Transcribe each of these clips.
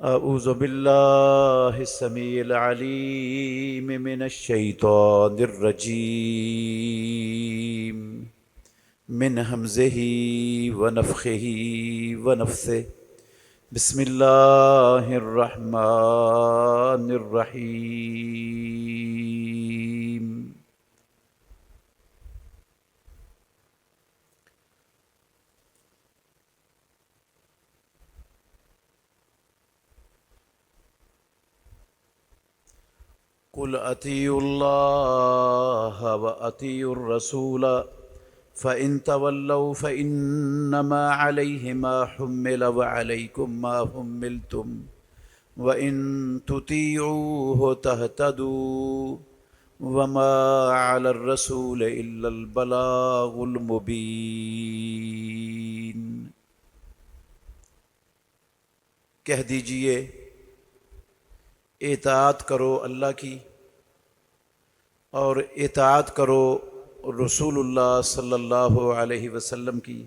أعوذ بالله السميع العليم من الشيطان الرجيم من همزه ونفخه ونفثه بسم الله الرحمن الرحيم قل اطیعوا اللہ واطیعوا الرسول فإن تولوا فإنما عليه ما حمل وعليكم ما حملتم وإن تطيعوه تهتدوا وما على الرسول إلا البلاغ المبين۔ کہہ دیجئے اطاعت کرو اللہ کی اور اطاعت کرو رسول اللہ صلی اللہ علیہ وسلم کی۔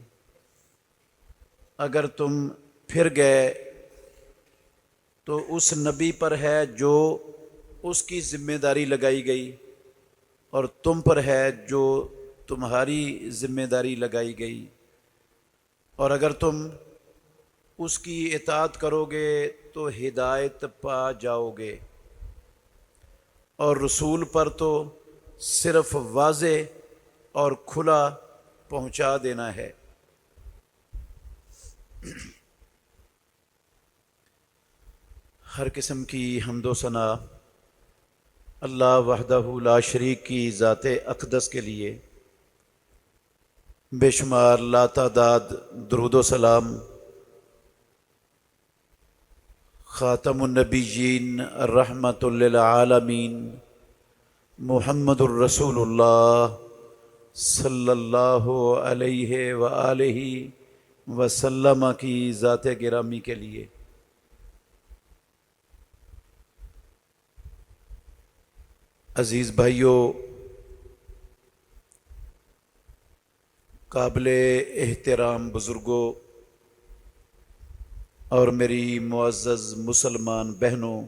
اگر تم پھر گئے تو اس نبی پر ہے جو اس کی ذمہ داری لگائی گئی، اور تم پر ہے جو تمہاری ذمہ داری لگائی گئی، اور اگر تم اس کی اطاعت کرو گے تو ہدایت پا جاؤ گے، اور رسول پر تو صرف واضح اور کھلا پہنچا دینا ہے۔ ہر قسم کی حمد و ثنا اللہ وحدہ لا شریک کی ذات اقدس کے لیے، بے شمار لاتعداد درود و سلام خاتم النبیین رحمت للعالمین محمد الرسول اللہ صلی اللہ علیہ وآلہ وسلم کی ذات گرامی کے لیے۔ عزیز بھائیوں، قابل احترام بزرگوں اور میری معزز مسلمان بہنوں،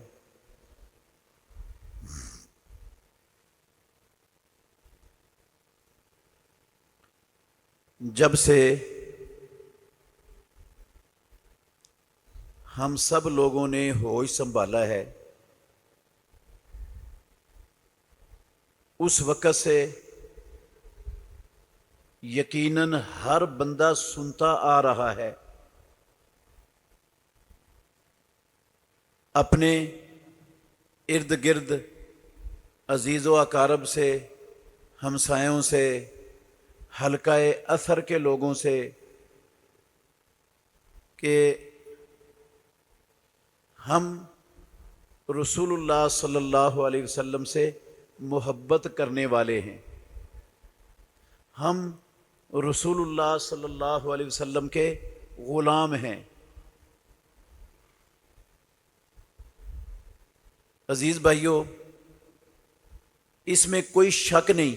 جب سے ہم سب لوگوں نے ہوش سنبھالا ہے، اس وقت سے یقیناً ہر بندہ سنتا آ رہا ہے، اپنے ارد گرد عزیز و اقارب سے، ہمسایوں سے، حلقہ اثر کے لوگوں سے، کہ ہم رسول اللہ صلی اللہ علیہ وسلم سے محبت کرنے والے ہیں، ہم رسول اللہ صلی اللہ علیہ وسلم کے غلام ہیں۔ عزیز بھائیوں، اس میں کوئی شک نہیں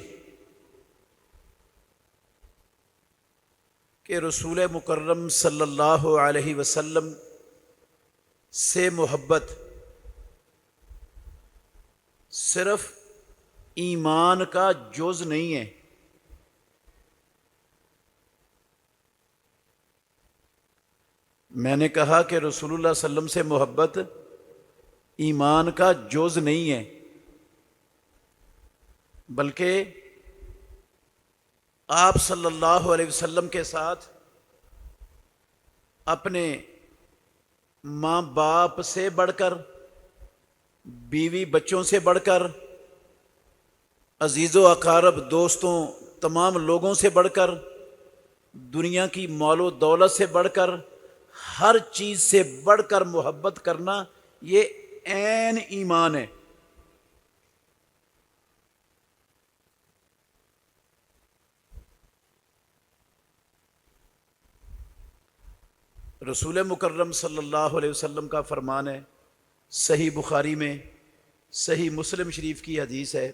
کہ رسول مکرم صلی اللہ علیہ وسلم سے محبت صرف ایمان کا جز نہیں ہے، میں نے کہا کہ رسول اللہ صلی اللہ علیہ وسلم سے محبت ایمان کا جز نہیں ہے، بلکہ آپ صلی اللہ علیہ وسلم کے ساتھ اپنے ماں باپ سے بڑھ کر، بیوی بچوں سے بڑھ کر، عزیز و اقارب دوستوں تمام لوگوں سے بڑھ کر، دنیا کی مال و دولت سے بڑھ کر، ہر چیز سے بڑھ کر محبت کرنا، یہ عین ایمان ہے۔ رسول مکرم صلی اللہ علیہ وسلم کا فرمان ہے، صحیح بخاری میں، صحیح مسلم شریف کی حدیث ہے،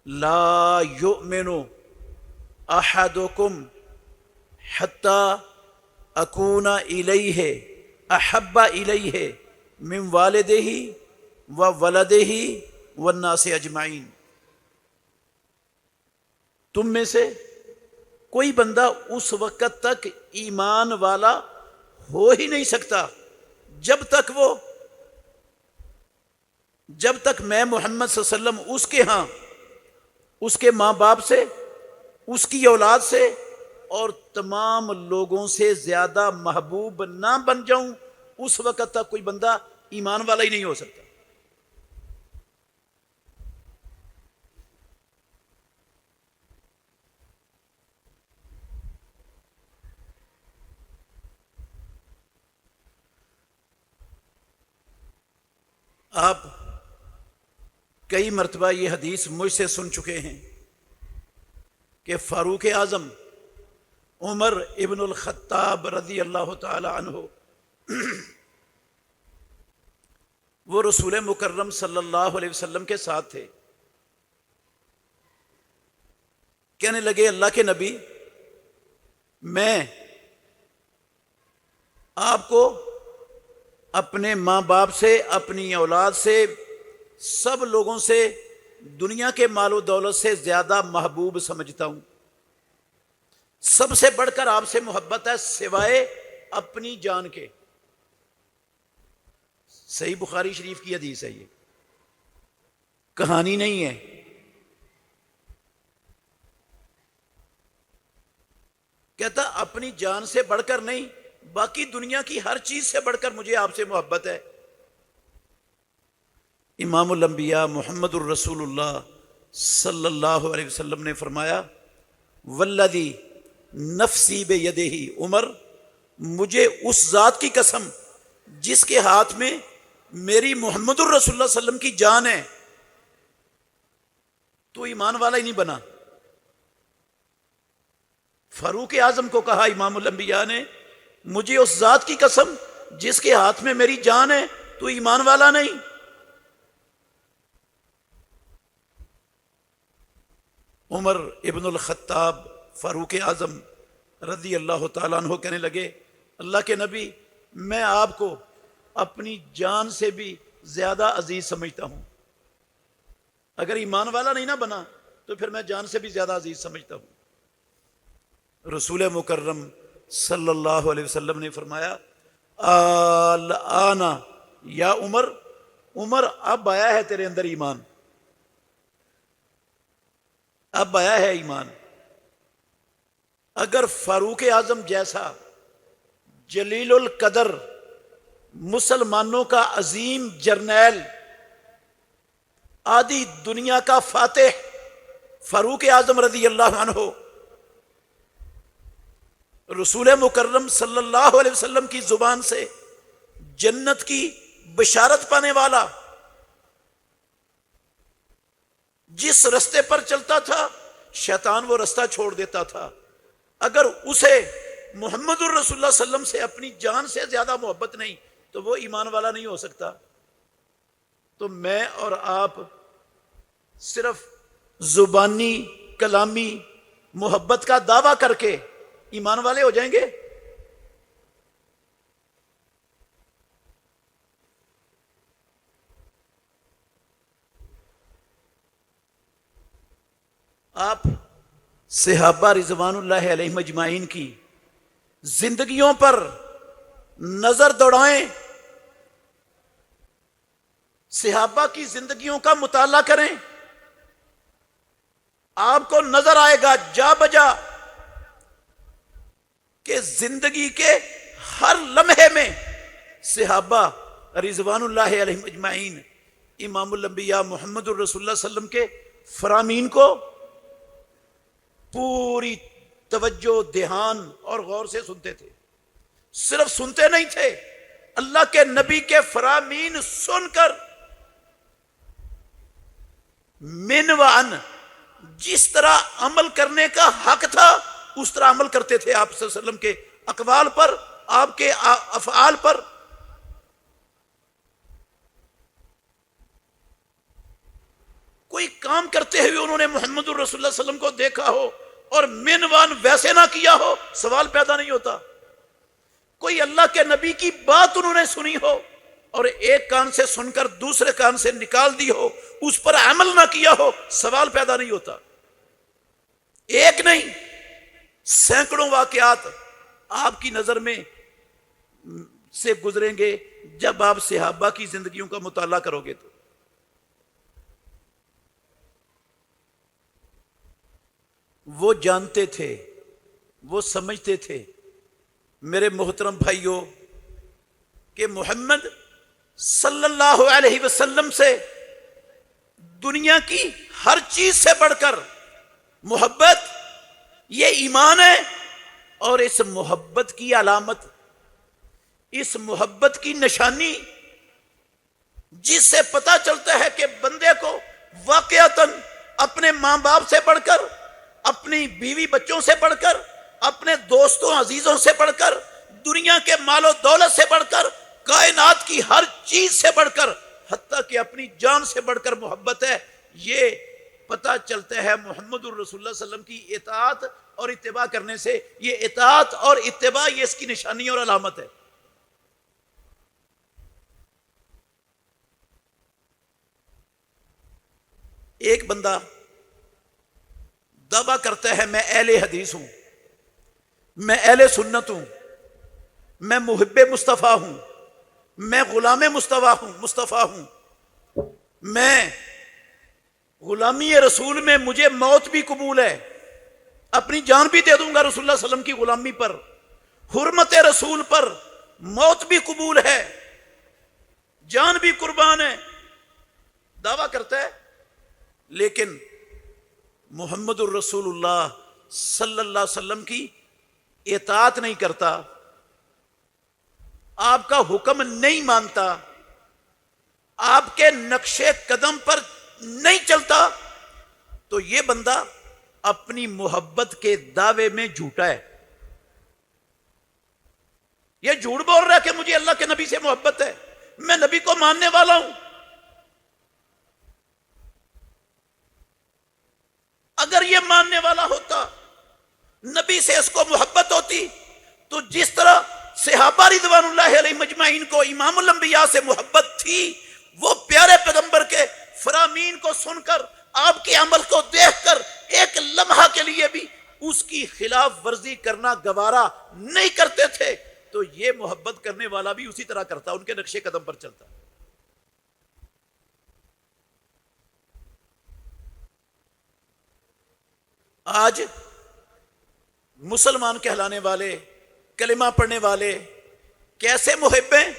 لا یؤمن احدکم حتی اکون الیہ احب الیہ من والدہ و ولدہ والناس اجمعین، تم میں سے کوئی بندہ اس وقت تک ایمان والا ہو ہی نہیں سکتا جب تک میں محمد صلی اللہ علیہ وسلم اس کے ہاں، اس کے ماں باپ سے، اس کی اولاد سے اور تمام لوگوں سے زیادہ محبوب نہ بن جاؤں، اس وقت تک کوئی بندہ ایمان والا ہی نہیں ہو سکتا۔ آپ کئی مرتبہ یہ حدیث مجھ سے سن چکے ہیں کہ فاروق اعظم عمر ابن الخطاب رضی اللہ تعالی عنہ وہ رسول مکرم صلی اللہ علیہ وسلم کے ساتھ تھے۔ کہنے لگے اللہ کے نبی، میں آپ کو اپنے ماں باپ سے، اپنی اولاد سے، سب لوگوں سے، دنیا کے مال و دولت سے زیادہ محبوب سمجھتا ہوں، سب سے بڑھ کر آپ سے محبت ہے سوائے اپنی جان کے۔ صحیح بخاری شریف کی حدیث ہے، یہ کہانی نہیں ہے۔ کہتا اپنی جان سے بڑھ کر نہیں، باقی دنیا کی ہر چیز سے بڑھ کر مجھے آپ سے محبت ہے۔ امام الانبیاء محمد الرسول اللہ صلی اللہ علیہ وسلم نے فرمایا، والذی نفسی بیدہ، عمر مجھے اس ذات کی قسم جس کے ہاتھ میں میری محمد الرسول اللہ صلی اللہ علیہ وسلم کی جان ہے، تو ایمان والا ہی نہیں بنا۔ فاروق اعظم کو کہا امام الانبیاء نے، مجھے اس ذات کی قسم جس کے ہاتھ میں میری جان ہے، تو ایمان والا نہیں۔ عمر ابن الخطاب فاروق اعظم رضی اللہ تعالیٰ عنہ کہنے لگے، اللہ کے نبی، میں آپ کو اپنی جان سے بھی زیادہ عزیز سمجھتا ہوں۔ اگر ایمان والا نہیں نہ بنا تو پھر میں جان سے بھی زیادہ عزیز سمجھتا ہوں۔ رسول مکرم صلی اللہ علیہ وسلم نے فرمایا، الآن یا عمر، عمر اب آیا ہے تیرے اندر ایمان، اب آیا ہے ایمان۔ اگر فاروق اعظم جیسا جلیل القدر مسلمانوں کا عظیم جرنیل، آدھی دنیا کا فاتح فاروق اعظم رضی اللہ عنہ رسول مکرم صلی اللہ علیہ وسلم کی زبان سے جنت کی بشارت پانے والا، جس رستے پر چلتا تھا شیطان وہ رستہ چھوڑ دیتا تھا، اگر اسے محمد الرسول اللہ صلی اللہ علیہ وسلم سے اپنی جان سے زیادہ محبت نہیں تو وہ ایمان والا نہیں ہو سکتا۔ تو میں اور آپ صرف زبانی کلامی محبت کا دعویٰ کر کے ایمان والے ہو جائیں گے؟ آپ صحابہ رضوان اللہ علیہم اجمعین کی زندگیوں پر نظر دوڑائیں، صحابہ کی زندگیوں کا مطالعہ کریں، آپ کو نظر آئے گا جا بجا کہ زندگی کے ہر لمحے میں صحابہ رضوان اللہ علیہم اجمعین امام الانبیاء محمد الرسول اللہ صلی اللہ علیہ وسلم کے فرامین کو پوری توجہ، دھیان اور غور سے سنتے تھے۔ صرف سنتے نہیں تھے، اللہ کے نبی کے فرامین سن کر من و عن جس طرح عمل کرنے کا حق تھا اس طرح عمل کرتے تھے آپ صلی اللہ علیہ وسلم کے اقوال پر، آپ کے افعال پر۔ کوئی کام کرتے ہوئے انہوں نے محمد الرسول اللہ صلی اللہ علیہ وسلم کو دیکھا ہو اور منوان ویسے نہ کیا ہو، سوال پیدا نہیں ہوتا۔ کوئی اللہ کے نبی کی بات انہوں نے سنی ہو اور ایک کان سے سن کر دوسرے کان سے نکال دی ہو، اس پر عمل نہ کیا ہو، سوال پیدا نہیں ہوتا۔ ایک نہیں، سینکڑوں واقعات آپ کی نظر میں سے گزریں گے جب آپ صحابہ کی زندگیوں کا مطالعہ کرو گے تو۔ وہ جانتے تھے، وہ سمجھتے تھے میرے محترم بھائیوں کہ محمد صلی اللہ علیہ وسلم سے دنیا کی ہر چیز سے بڑھ کر محبت، یہ ایمان ہے، اور اس محبت کی علامت، اس محبت کی نشانی جس سے پتہ چلتا ہے کہ بندے کو واقعتاً اپنے ماں باپ سے بڑھ کر، اپنی بیوی بچوں سے بڑھ کر، اپنے دوستوں عزیزوں سے بڑھ کر، دنیا کے مال و دولت سے بڑھ کر، کائنات کی ہر چیز سے بڑھ کر، حتیٰ کہ اپنی جان سے بڑھ کر محبت ہے۔ یہ پتہ چلتا ہے محمد الرسول اللہ صلی اللہ علیہ وسلم کی اطاعت اور اتباع کرنے سے۔ یہ اطاعت اور اتباع یہ اس کی نشانی اور علامت ہے۔ ایک بندہ دعویٰ کرتا ہے میں اہل حدیث ہوں، میں اہل سنت ہوں، میں محب مصطفیٰ ہوں، میں غلام مصطفیٰ ہوں، میں غلامی رسول میں مجھے موت بھی قبول ہے، اپنی جان بھی دے دوں گا رسول اللہ صلی اللہ علیہ وسلم کی غلامی پر، حرمت رسول پر موت بھی قبول ہے، جان بھی قربان ہے، دعویٰ کرتا ہے، لیکن محمد الرسول اللہ صلی اللہ علیہ وسلم کی اطاعت نہیں کرتا، آپ کا حکم نہیں مانتا، آپ کے نقش قدم پر نہیں چلتا، تو یہ بندہ اپنی محبت کے دعوے میں جھوٹا ہے۔ یہ جھوٹ بول رہا ہے کہ مجھے اللہ کے نبی سے محبت ہے، میں نبی کو ماننے والا ہوں۔ اگر یہ ماننے والا ہوتا، نبی سے اس کو محبت ہوتی، تو جس طرح صحابہ رضوان اللہ علیہ مجمعین کو امام الانبیاء سے محبت تھی، وہ پیارے پیغمبر کے فرامین کو سن کر، آپ کے عمل کو دیکھ کر ایک لمحہ کے لیے بھی اس کی خلاف ورزی کرنا گوارا نہیں کرتے تھے، تو یہ محبت کرنے والا بھی اسی طرح کرتا، ان کے نقش قدم پر چلتا۔ آج مسلمان کہلانے والے، کلمہ پڑھنے والے کیسے محب ہیں،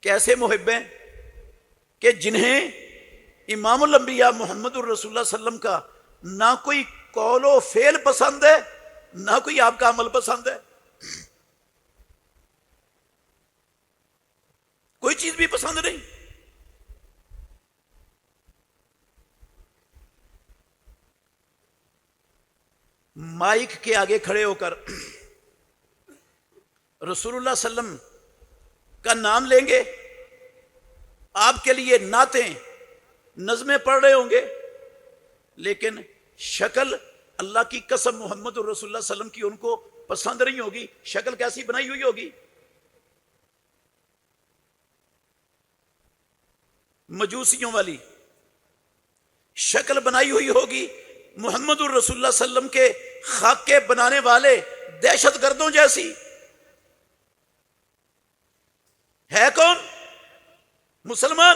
کیسے محب ہیں کہ جنہیں امام الانبیاء محمد الرسول اللہ صلی اللہ علیہ وسلم کا نہ کوئی قول و فعل پسند ہے، نہ کوئی آپ کا عمل پسند ہے، کوئی چیز بھی پسند نہیں۔ مائک کے آگے کھڑے ہو کر رسول اللہ صلی اللہ علیہ وسلم کا نام لیں گے، آپ کے لیے نعتیں نظمیں پڑھ رہے ہوں گے، لیکن شکل اللہ کی قسم محمد الرسول اللہ صلی اللہ علیہ وسلم کی ان کو پسند نہیں ہوگی۔ شکل کیسی بنائی ہوئی ہوگی؟ مجوسیوں والی شکل بنائی ہوئی ہوگی، محمد الرسول اللہ صلی اللہ علیہ وسلم کے خاکے بنانے والے دہشت گردوں جیسی۔ ہے کون؟ مسلمان،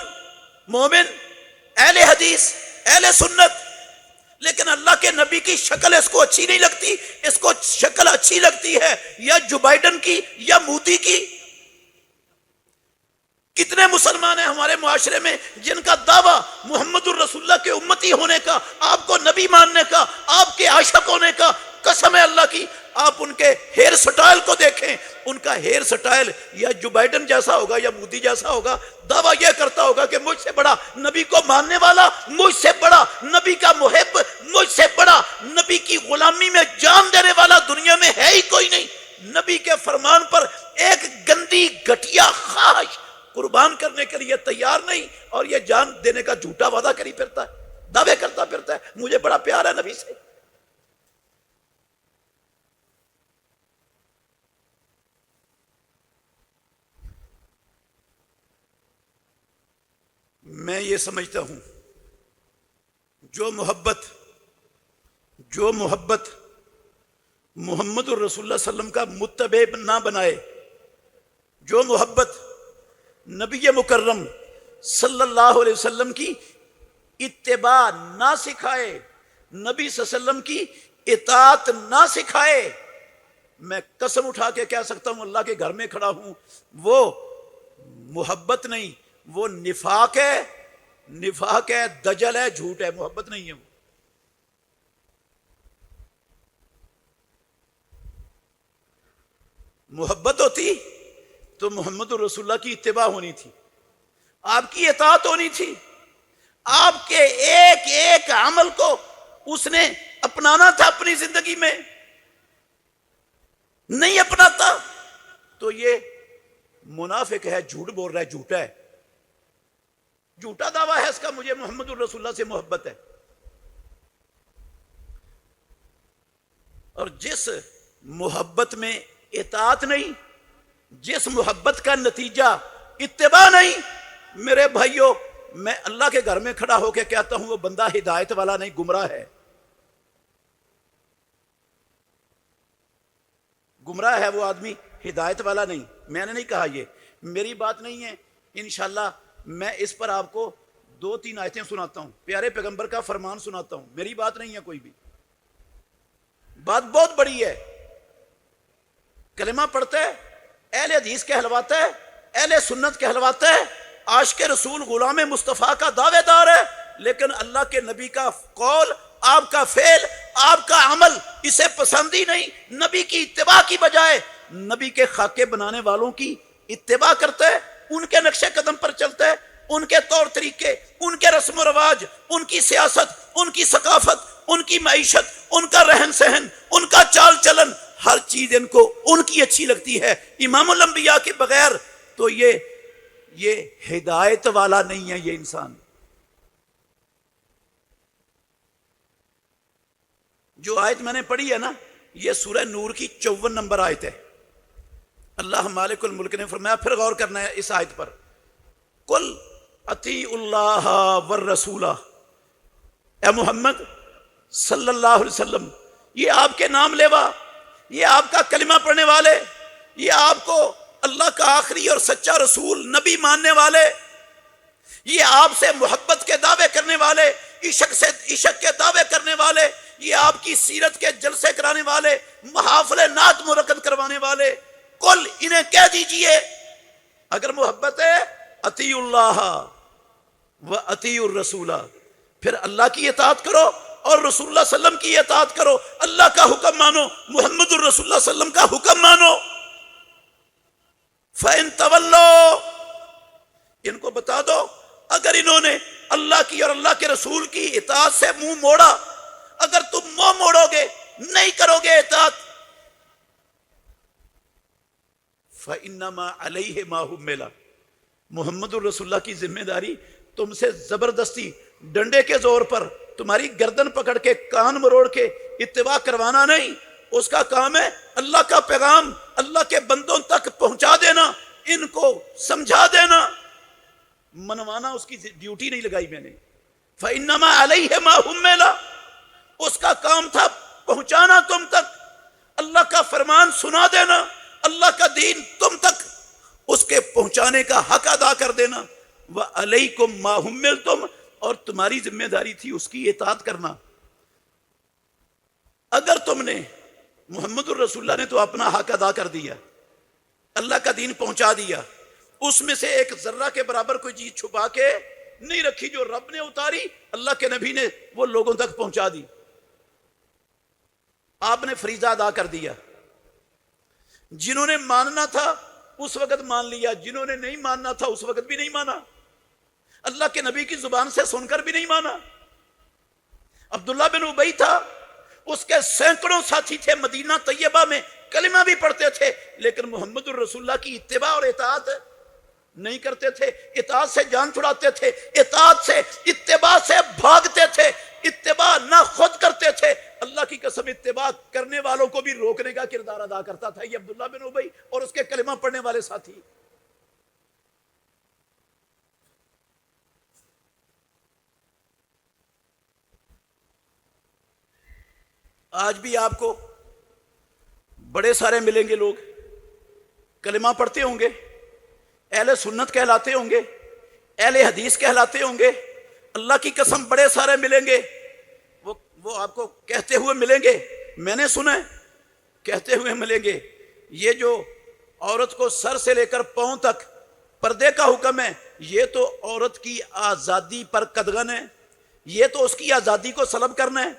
مومن، اہل حدیث، اہل سنت، لیکن اللہ کے نبی کی شکل اس کو اچھی نہیں لگتی، اس کو شکل اچھی لگتی ہے یا جو بائیڈن کی یا مودی کی۔ کتنے مسلمان ہیں ہمارے معاشرے میں جن کا دعویٰ محمد الرسول اللہ کے امتی ہونے کا، آپ کو نبی ماننے کا، آپ کے عاشق ہونے کا، قسم ہے اللہ کی، آپ ان کے ہیئر سٹائل کو دیکھیں، ان کا ہیئر سٹائل یا جو بائیڈن جیسا ہوگا یا مودی جیسا ہوگا، دعویٰ یہ کرتا ہوگا کہ مجھ سے بڑا نبی کو ماننے والا، مجھ سے بڑا نبی کا محب، مجھ سے بڑا نبی کی غلامی میں جان دینے والا دنیا میں ہے ہی کوئی نہیں۔ نبی کے فرمان پر ایک گندی گھٹیا خواہش قربان کرنے کے لیے تیار نہیں، اور یہ جان دینے کا جھوٹا وعدہ کری پھرتا ہے، دعوے کرتا پھرتا ہے مجھے بڑا پیار ہے نبی سے۔ میں یہ سمجھتا ہوں جو محبت محمد الرسول اللہ صلی اللہ علیہ وسلم کا متبع نہ بنائے، جو محبت نبی مکرم صلی اللہ علیہ وسلم کی اتباع نہ سکھائے، نبی صلی اللہ علیہ وسلم کی اطاعت نہ سکھائے، میں قسم اٹھا کے کہہ سکتا ہوں، اللہ کے گھر میں کھڑا ہوں، وہ محبت نہیں، وہ نفاق ہے، دجل ہے، جھوٹ ہے، محبت نہیں ہے وہ۔ محبت ہوتی تو محمد الرسول اللہ کی اتباع ہونی تھی، آپ کی اطاعت ہونی تھی، آپ کے ایک ایک عمل کو اس نے اپنانا تھا اپنی زندگی میں، نہیں اپناتا تو یہ منافق ہے، جھوٹ بول رہا ہے، جھوٹا ہے، جھوٹا دعویٰ ہے اس کا، مجھے محمد الرسول اللہ سے محبت ہے۔ اور جس محبت میں اطاعت نہیں، جس محبت کا نتیجہ اتباع نہیں، میرے بھائیوں، میں اللہ کے گھر میں کھڑا ہو کے کہتا ہوں وہ بندہ ہدایت والا نہیں، گمراہ ہے، گمراہ ہے وہ آدمی، ہدایت والا نہیں۔ میں نے نہیں کہا، یہ میری بات نہیں ہے، انشاءاللہ میں اس پر آپ کو 2-3 آیتیں سناتا ہوں، پیارے پیغمبر کا فرمان سناتا ہوں، میری بات نہیں ہے، کوئی بھی بات بہت بڑی ہے۔ کلمہ پڑھتا ہے، اہل حدیث کہلواتا ہے، اہل سنت کہلواتا ہے، عاشق رسول غلام مصطفیٰ کا دعوے دار ہے، لیکن اللہ کے نبی کا قول، آپ کا فعل، آپ کا عمل اسے پسند ہی نہیں، نبی کی اتباع کی بجائے نبی کے خاکے بنانے والوں کی اتباع کرتا ہے، ان کے نقش قدم پر چلتا ہے، ان کے طور طریقے، ان کے رسم و رواج، ان کی سیاست، ان کی ثقافت، ان کی معیشت، ان کا رہن سہن، ان کا چال چلن، ہر چیز ان کو ان کی اچھی لگتی ہے، امام الانبیاء کے بغیر تو یہ ہدایت والا نہیں ہے، یہ انسان۔ جو آیت میں نے پڑھی ہے نا، یہ سورہ نور کی 54 نمبر آیت ہے۔ اللہ مالک الملک نے فرمایا، پھر غور کرنا ہے اس آیت پر، قل اطیعوا اللہ والرسول، اے محمد صلی اللہ علیہ وسلم، یہ آپ کے نام لیوا، یہ آپ کا کلمہ پڑھنے والے، یہ آپ کو اللہ کا آخری اور سچا رسول نبی ماننے والے، یہ آپ سے محبت کے دعوے کرنے والے، عشق کے دعوے کرنے والے، یہ آپ کی سیرت کے جلسے کرانے والے، محافل نعت منعقد کروانے والے، کل انہیں کہہ دیجئے اگر محبت ہے اطیعوا اللہ و اطیعوا الرسول، پھر اللہ کی اطاعت کرو اور رسول اللہ صلی اللہ علیہ وسلم کی اطاعت کرو، اللہ کا حکم مانو، محمد الرسول اللہ صلی اللہ علیہ وسلم کا حکم مانو۔ فَإِن تَوَلَّوْا، ان کو بتا دو اگر انہوں نے اللہ کی اور اللہ کے رسول کی اطاعت سے منہ موڑا، اگر تم منہ موڑو گے، نہیں کرو گے اطاعت، فَإِنَّمَا عَلَيْهِ مَا حُمِّلَ، محمد الرسول اللہ کی ذمہ داری تم سے زبردستی ڈنڈے کے زور پر تمہاری گردن پکڑ کے کان مروڑ کے اتباع کروانا نہیں، اس کا کام ہے اللہ کا پیغام اللہ کے بندوں تک پہنچا دینا، ان کو سمجھا دینا، منوانا اس کی ڈیوٹی نہیں لگائی میں نے۔ فَإِنَّمَا عَلَيْهِ مَا حُمِّلَ، اس کا کام تھا پہنچانا تم تک، اللہ کا فرمان سنا دینا، اللہ کا دین تم تک اس کے پہنچانے کا حق ادا کر دینا۔ وَعَلَيْكُمْ مَا حُمِّلْتُمْ، اور تمہاری ذمہ داری تھی اس کی اطاعت کرنا۔ اگر تم نے، محمد الرسول اللہ نے تو اپنا حق ادا کر دیا، اللہ کا دین پہنچا دیا، اس میں سے ایک ذرہ کے برابر کوئی چیز چھپا کے نہیں رکھی، جو رب نے اتاری اللہ کے نبی نے وہ لوگوں تک پہنچا دی، آپ نے فریضہ ادا کر دیا، جنہوں نے ماننا تھا اس وقت مان لیا، جنہوں نے نہیں ماننا تھا اس وقت بھی نہیں مانا، اللہ کے نبی کی زبان سے سن کر بھی نہیں مانا۔ عبداللہ بن ابی تھا، اس کے سینکڑوں ساتھی تھے مدینہ طیبہ میں، کلمہ بھی پڑھتے تھے، لیکن محمد الرسول اللہ کی اتباع اور اطاعت نہیں کرتے تھے، اطاعت سے جان چھڑاتے تھے، اطاعت سے، اتباع سے بھاگتے تھے، اتباع نہ خود کرتے تھے، اللہ کی قسم اتباع کرنے والوں کو بھی روکنے کا کردار ادا کرتا تھا یہ عبداللہ بن ابی اور اس کے کلمہ پڑھنے والے ساتھی۔ آج بھی آپ کو بڑے سارے ملیں گے لوگ، کلمہ پڑھتے ہوں گے، اہل سنت کہلاتے ہوں گے، اہل حدیث کہلاتے ہوں گے، اللہ کی قسم بڑے سارے ملیں گے، وہ آپ کو کہتے ہوئے ملیں گے، میں نے سنا ہے کہتے ہوئے ملیں گے، یہ جو عورت کو سر سے لے کر پاؤں تک پردے کا حکم ہے، یہ تو عورت کی آزادی پر قدغن ہے، یہ تو اس کی آزادی کو سلب کرنا ہے،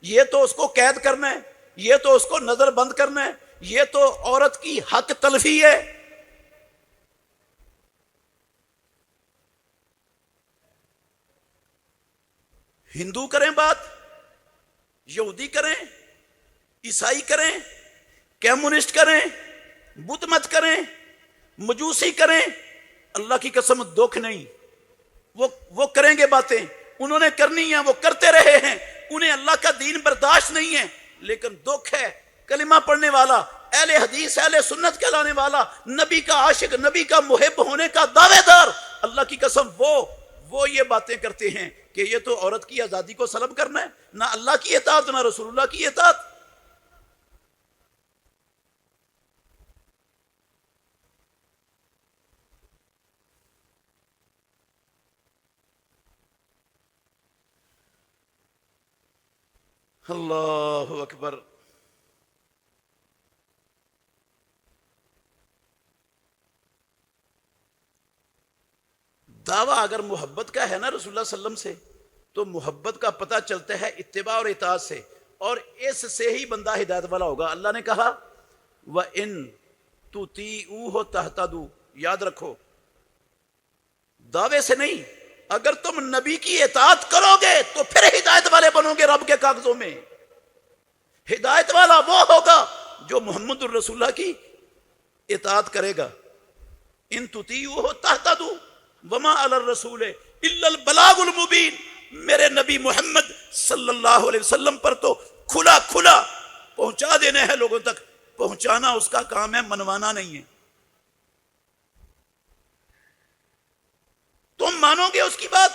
یہ تو اس کو قید کرنا ہے، یہ تو اس کو نظر بند کرنا ہے، یہ تو عورت کی حق تلفی ہے۔ ہندو کریں بات، یہودی کریں، عیسائی کریں، کمیونسٹ کریں، بدھ مت کریں، مجوسی کریں، اللہ کی قسم دکھ نہیں، وہ کریں گے باتیں، انہوں نے کرنی ہیں، وہ کرتے رہے ہیں، انہیں اللہ کا دین برداشت نہیں ہے، لیکن دکھ ہے کلمہ پڑھنے والا، اہل حدیث اہل سنت کہلانے والا، نبی کا عاشق، نبی کا محب ہونے کا دعوے دار، اللہ کی قسم وہ یہ باتیں کرتے ہیں کہ یہ تو عورت کی آزادی کو سلب کرنا ہے، نہ اللہ کی اطاعت نہ رسول اللہ کی اطاعت۔ اللہ اکبر۔ دعویٰ اگر محبت کا ہے نا رسول اللہ صلی اللہ علیہ وسلم سے، تو محبت کا پتہ چلتا ہے اتباع اور اطاعت سے، اور اس سے ہی بندہ ہدایت والا ہوگا۔ اللہ نے کہا وَإِن تُطِيعُوهُ تَهْتَدُوا، یاد رکھو دعوے سے نہیں، اگر تم نبی کی اطاعت کرو گے تو پھر ہدایت والے بنو گے رب کے کاغذوں میں۔ ہدایت والا وہ ہوگا جو محمد الرسول اللہ کی اطاعت کرے گا۔ ان تطیعوہ تہتدوا وما علی الرسول الا البلاغ المبین، میرے نبی محمد صلی اللہ علیہ وسلم پر تو کھلا پہنچا دینے ہیں، لوگوں تک پہنچانا اس کا کام ہے، منوانا نہیں ہے۔ تم مانو گے اس کی بات،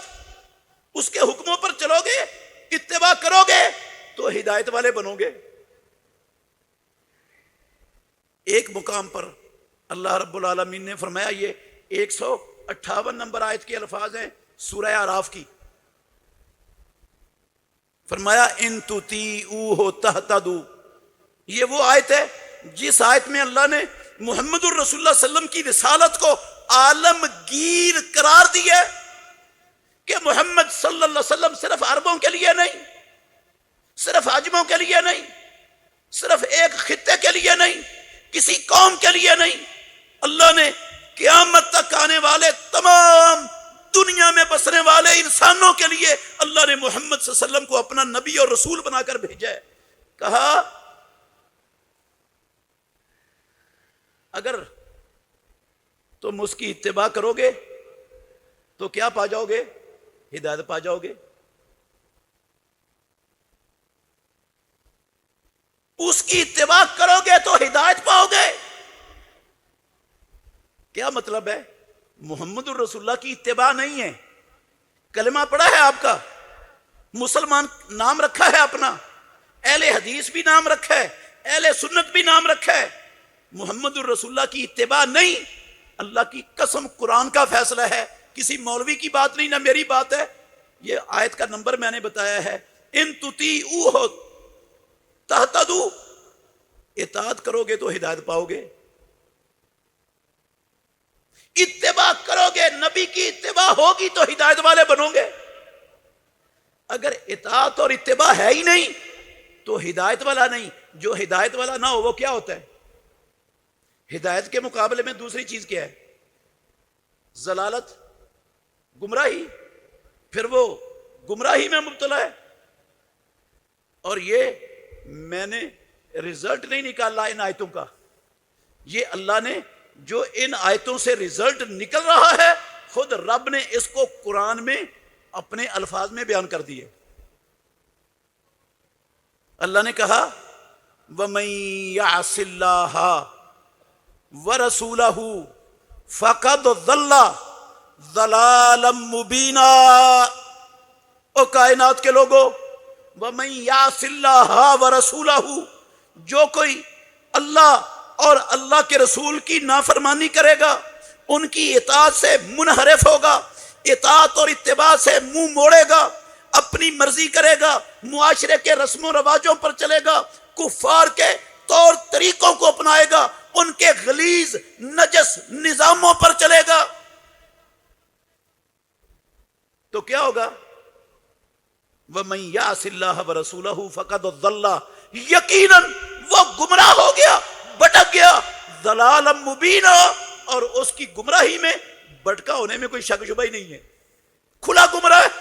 اس کے حکموں پر چلو گے، اتباع کرو گے تو ہدایت والے بنو گے۔ ایک مقام پر اللہ رب العالمین نے فرمایا، یہ 158 نمبر آیت کے الفاظ ہیں سورہ اعراف کی، فرمایا ان تطیعوہ تہتدوا۔ یہ وہ آیت ہے جس آیت میں اللہ نے محمد الرسول اللہ صلی اللہ علیہ وسلم کی رسالت کو عالمگیر قرار دیا کہ محمد صلی اللہ علیہ وسلم صرف عربوں کے لیے نہیں، صرف عجموں کے لیے نہیں، صرف ایک خطے کے لیے نہیں، کسی قوم کے لیے نہیں، اللہ نے قیامت تک آنے والے تمام دنیا میں بسنے والے انسانوں کے لیے اللہ نے محمد صلی اللہ علیہ وسلم کو اپنا نبی اور رسول بنا کر بھیجا ہے۔ کہا اگر تم اس کی اتباع کرو گے تو کیا پا جاؤ گے؟ ہدایت پا جاؤ گے۔ اس کی اتباع کرو گے تو ہدایت پاؤ گے۔ کیا مطلب ہے؟ محمد الرسول اللہ کی اتباع نہیں ہے، کلمہ پڑھا ہے آپ کا، مسلمان نام رکھا ہے اپنا، اہل حدیث بھی نام رکھا ہے، اہل سنت بھی نام رکھا ہے، محمد الرسول اللہ کی اتباع نہیں۔ اللہ کی قسم قرآن کا فیصلہ ہے، کسی مولوی کی بات نہیں، نہ میری بات ہے، یہ آیت کا نمبر میں نے بتایا ہے، ان تطیعوہ تہتدوا، اطاعت کرو گے تو ہدایت پاؤ گے، اتباع کرو گے، نبی کی اتباع ہوگی تو ہدایت والے بنو گے۔ اگر اطاعت اور اتباع ہے ہی نہیں تو ہدایت والا نہیں۔ جو ہدایت والا نہ ہو وہ کیا ہوتا ہے؟ ہدایت کے مقابلے میں دوسری چیز کیا ہے؟ ضلالت، گمراہی، پھر وہ گمراہی میں مبتلا ہے۔ اور یہ میں نے رزلٹ نہیں نکالا ان آیتوں کا، یہ اللہ نے جو ان آیتوں سے رزلٹ نکل رہا ہے خود رب نے اس کو قرآن میں اپنے الفاظ میں بیان کر دیے۔ اللہ نے کہا وَمَن يَعْصِ اللَّهَ وَرَسُولَهُ فَقَدْ ضَلَّ ضَلَالًا مُبِينًا۔ او کائنات کے لوگوں، وَمَن يَعْصِ اللَّهَ وَرَسُولَهُ، جو کوئی اللہ اور اللہ کے رسول کی نافرمانی کرے گا، ان کی اطاعت سے منحرف ہوگا، اطاعت اور اتباع سے منہ موڑے گا، اپنی مرضی کرے گا، معاشرے کے رسم و رواجوں پر چلے گا، کفار کے طور طریقوں کو اپنائے گا، ان کے غلیظ نجس نظاموں پر چلے گا، تو کیا ہوگا؟ وَمَن يَعْصِ اللَّهَ وَرَسُولَهُ فَقَدْ ضَلَّ، یقیناً وہ گمراہ ہو گیا، بھٹک گیا، ضلالا مبینا، اور اس کی گمراہی میں بھٹکا ہونے میں کوئی شک شبہ ہی نہیں ہے، کھلا گمراہ ہے۔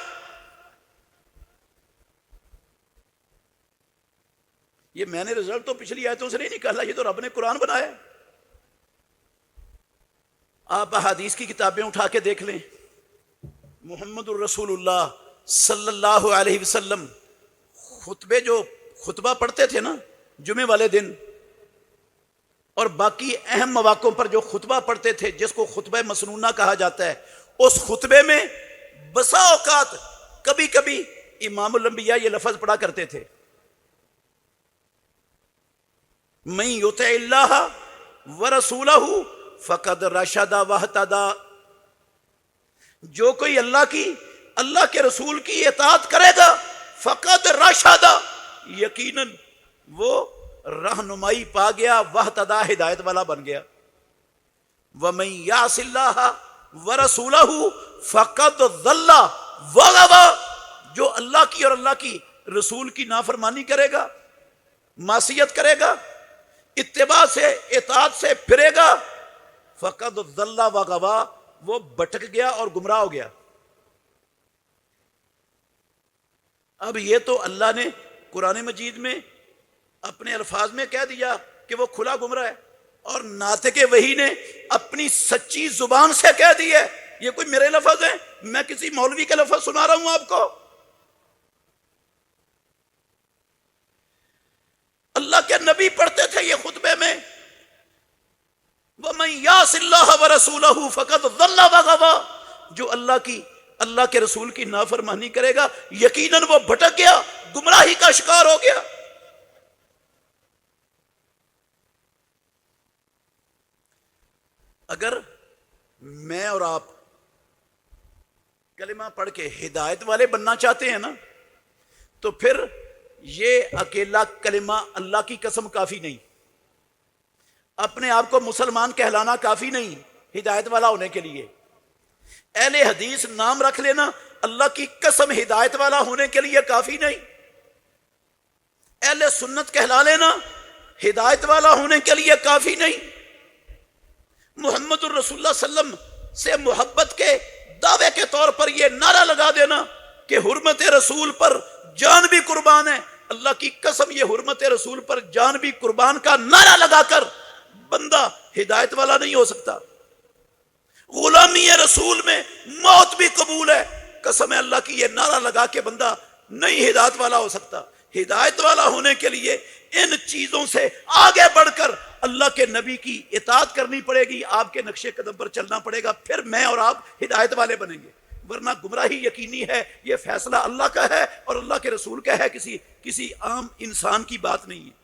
یہ میں نے رزلٹ تو پچھلی آیتوں سے نہیں نکالا، یہ تو رب نے قرآن بنایا ہے۔ آپ احادیث کی کتابیں اٹھا کے دیکھ لیں، محمد الرسول اللہ صلی اللہ علیہ وسلم جو خطبہ پڑھتے تھے نا جمعے والے دن، اور باقی اہم مواقعوں پر جو خطبہ پڑھتے تھے جس کو خطبہ مسنونہ کہا جاتا ہے، اس خطبے میں بسا اوقات کبھی کبھی امام الانبیاء یہ لفظ پڑھا کرتے تھے، من یطع اللہ ورسولہ فقد رشد واہتدی، جو کوئی اللہ کے رسول کی اطاعت کرے گا فقد رشد، یقیناً وہ رہنمائی پا گیا، واہتدی ہدایت والا بن گیا۔ وَمَن يَعْصِ اللَّهَ وَرَسُولَهُ فَقَدْ ضَلَّ وَغَوَى، جو اللہ کی اور اللہ کی رسول کی نافرمانی کرے گا، معصیت کرے گا، اتباع سے اطاعت سے پھرے گا، فَقَدْ ضَلَّ وَغَوَى، وہ بھٹک گیا اور گمراہ ہو گیا۔ اب یہ تو اللہ نے قرآن مجید میں اپنے الفاظ میں کہہ دیا کہ وہ کھلا گمراہ ہے، اور ناطق وحی نے اپنی سچی زبان سے کہہ دی ہے۔ یہ کوئی میرے لفظ ہیں؟ میں کسی مولوی کے لفظ سنا رہا ہوں آپ کو؟ اللہ کے نبی پڑھتے تھے یہ خطبے میں، وَمَن يَعْصِ اللَّهَ وَرَسُولَهُ فَقَدْ ضَلَّ وَغَوَى، جو اللہ کے رسول کی نافرمانی کرے گا یقیناً وہ بھٹک گیا، گمراہی کا شکار ہو گیا۔ اگر میں اور آپ کلمہ پڑھ کے ہدایت والے بننا چاہتے ہیں نا، تو پھر یہ اکیلا کلمہ اللہ کی قسم کافی نہیں، اپنے آپ کو مسلمان کہلانا کافی نہیں ہدایت والا ہونے کے لیے۔ اہل حدیث نام رکھ لینا اللہ کی قسم ہدایت والا ہونے کے لیے کافی نہیں، اہل سنت کہلا لینا ہدایت والا ہونے کے لیے کافی نہیں، محمد الرسول اللہ صلی اللہ علیہ وسلم سے محبت کے دعوے کے طور پر یہ نعرہ لگا دینا کہ حرمت رسول پر جان بھی قربان ہے، اللہ کی قسم یہ حرمت رسول پر جان بھی قربان کا نعرہ لگا کر بندہ ہدایت والا نہیں ہو سکتا۔ غلامی رسول میں موت بھی قبول ہے، قسم اللہ کی یہ نعرہ لگا کے بندہ نہیں ہدایت والا ہو سکتا۔ ہدایت والا ہونے کے لیے ان چیزوں سے آگے بڑھ کر اللہ کے نبی کی اطاعت کرنی پڑے گی، آپ کے نقش قدم پر چلنا پڑے گا، پھر میں اور آپ ہدایت والے بنیں گے، ورنہ گمراہی یقینی ہے۔ یہ فیصلہ اللہ کا ہے اور اللہ کے رسول کا ہے، کسی عام انسان کی بات نہیں ہے۔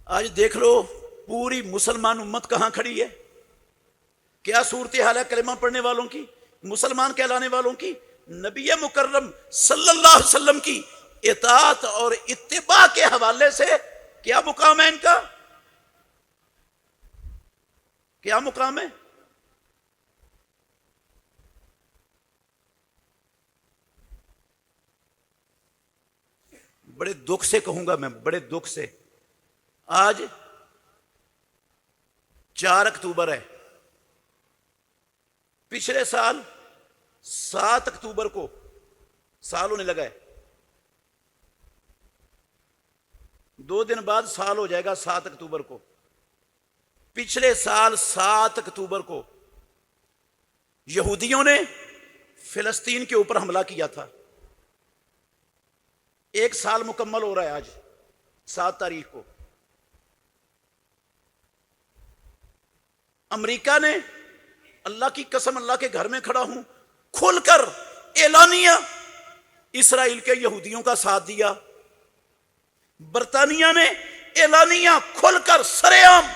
آج دیکھ لو پوری مسلمان امت کہاں کھڑی ہے، کیا صورتحال ہے کلمہ پڑھنے والوں کی، مسلمان کہلانے والوں کی، نبی مکرم صلی اللہ علیہ وسلم کی اطاعت اور اتباع کے حوالے سے کیا مقام ہے ان کا؟ کیا مقام ہے؟ بڑے دکھ سے کہوں گا میں، بڑے دکھ سے، آج 4 اکتوبر ہے، پچھلے سال 7 اکتوبر کو سال ہونے لگا ہے، 2 دن بعد سال ہو جائے گا 7 اکتوبر کو۔ پچھلے سال 7 اکتوبر کو یہودیوں نے فلسطین کے اوپر حملہ کیا تھا، 1 سال مکمل ہو رہا ہے آج 7 تاریخ کو۔ امریکہ نے اللہ کی قسم اللہ کے گھر میں کھڑا ہوں کھل کر اعلانیہ اسرائیل کے یہودیوں کا ساتھ دیا. برطانیہ نے اعلانیہ کھل کر سرے عام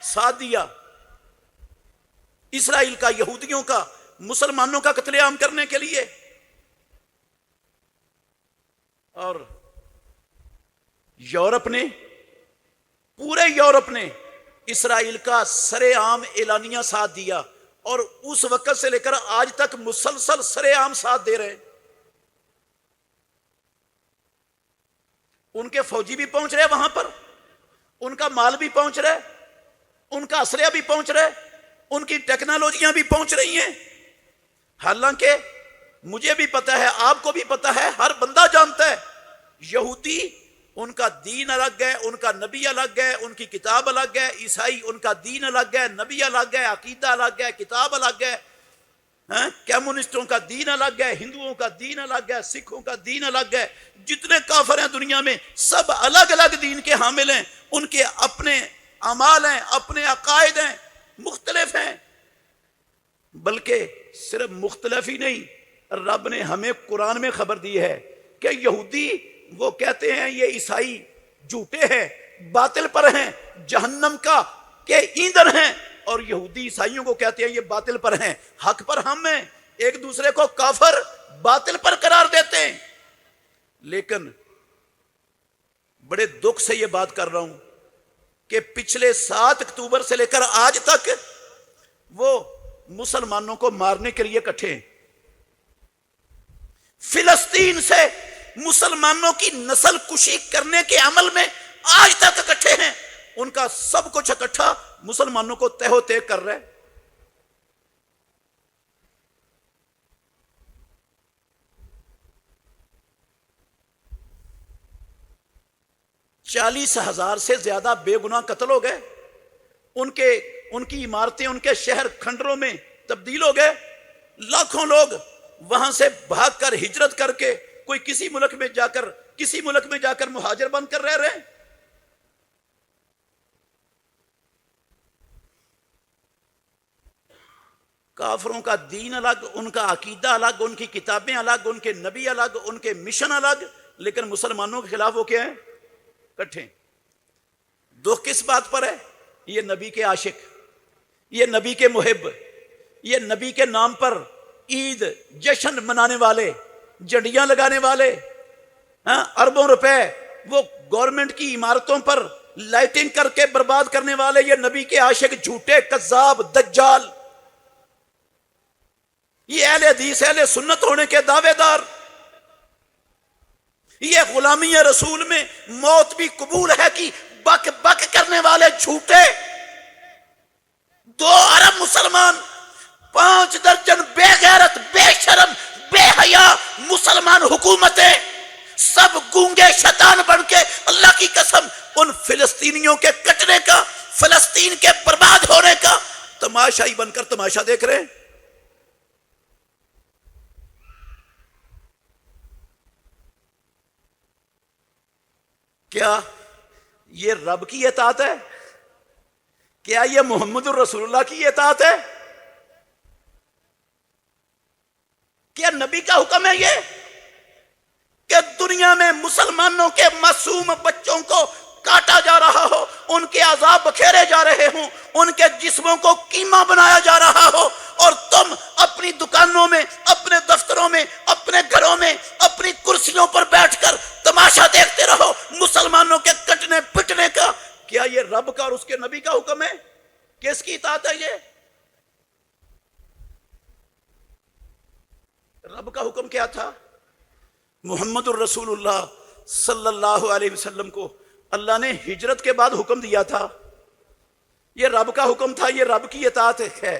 ساتھ دیا اسرائیل کا، یہودیوں کا، مسلمانوں کا قتل عام کرنے کے لیے. اور یورپ نے، پورے یورپ نے اسرائیل کا سرے عام اعلانیہ ساتھ دیا، اور اس وقت سے لے کر آج تک مسلسل سرے عام ساتھ دے رہے ہیں. ان کے فوجی بھی پہنچ رہے وہاں پر، ان کا مال بھی پہنچ رہا ہے، ان کا اسلحہ بھی پہنچ رہا ہے، ان کی ٹیکنالوجیاں بھی پہنچ رہی ہیں. حالانکہ مجھے بھی پتا ہے، آپ کو بھی پتا ہے، ہر بندہ جانتا ہے یہودی ان کا دین الگ ہے، ان کا نبی الگ ہے، ان کی کتاب الگ ہے. عیسائی ان کا دین الگ ہے، نبی الگ ہے، عقیدہ الگ ہے، کتاب الگ ہے. کمیونسٹوں کا دین الگ ہے، ہندوؤں کا دین الگ ہے، سکھوں کا دین الگ ہے. جتنے کافر ہیں دنیا میں سب الگ الگ دین کے حامل ہیں، ان کے اپنے اعمال ہیں، اپنے عقائد ہیں، مختلف ہیں. بلکہ صرف مختلف ہی نہیں، رب نے ہمیں قرآن میں خبر دی ہے کہ یہودی وہ کہتے ہیں یہ عیسائی جھوٹے ہیں، باطل پر ہیں، جہنم کا کہ ایندھن ہیں، اور یہودی عیسائیوں کو کہتے ہیں یہ باطل پر ہیں، حق پر ہم ہیں. ایک دوسرے کو کافر باطل پر قرار دیتے ہیں. لیکن بڑے دکھ سے یہ بات کر رہا ہوں کہ پچھلے 7 اکتوبر سے لے کر آج تک وہ مسلمانوں کو مارنے کے لیے کٹھے ہیں. فلسطین سے مسلمانوں کی نسل کشی کرنے کے عمل میں آج تک اکٹھے ہیں. ان کا سب کچھ اکٹھا مسلمانوں کو تہ و تہ کر رہے. چالیس 40,000 سے زیادہ بے گناہ قتل ہو گئے. ان کی عمارتیں ان کے شہر کھنڈروں میں تبدیل ہو گئے. لاکھوں لوگ وہاں سے بھاگ کر ہجرت کر کے کوئی کسی ملک میں جا کر مہاجر بن کر رہ رہے ہیں. کافروں کا دین الگ، ان کا عقیدہ الگ، ان کی کتابیں الگ، ان کے نبی الگ، ان کے مشن الگ، لیکن مسلمانوں کے خلاف وہ کیا ہیں؟ کٹھے. دکھ کس بات پر ہے؟ یہ نبی کے عاشق، یہ نبی کے محب، یہ نبی کے نام پر عید جشن منانے والے، جھنڈیاں لگانے والے، اربوں روپے وہ گورنمنٹ کی عمارتوں پر لائٹنگ کر کے برباد کرنے والے، یہ نبی کے عاشق جھوٹے کذاب دجال، یہ اہل حدیث اہل سنت ہونے کے دعوے دار، یہ غلامی رسول میں موت بھی قبول ہے کہ بک بک کرنے والے جھوٹے 2 ارب مسلمان، 5 درجن بے غیرت، بے شرم، بے حیا مسلمان حکومتیں سب گونگے شیطان بن کے اللہ کی قسم ان فلسطینیوں کے کٹنے کا، فلسطین کے برباد ہونے کا تماشائی بن کر تماشا دیکھ رہے ہیں. کیا یہ رب کی اطاعت ہے؟ کیا یہ محمد الرسول اللہ کی اطاعت ہے؟ کیا نبی کا حکم ہے یہ کہ دنیا میں مسلمانوں کے معصوم بچوں کو کاٹا جا رہا ہو، ان کے اعضاء بکھیرے جا رہے ہوں، ان کے جسموں کو قیمہ بنایا جا رہا ہو، اور تم اپنی دکانوں میں، اپنے دفتروں میں، اپنے گھروں میں، اپنی کرسیوں پر بیٹھ کر تماشا دیکھتے رہو مسلمانوں کے کٹنے پٹنے کا؟ کیا یہ رب کا اور اس کے نبی کا حکم ہے؟ کس کی اطاعت ہے یہ؟ رب کا حکم کیا تھا؟ محمد الرسول اللہ صلی اللہ علیہ وسلم کو اللہ نے ہجرت کے بعد حکم دیا تھا. یہ رب کا حکم تھا، یہ رب کی اطاعت ہے.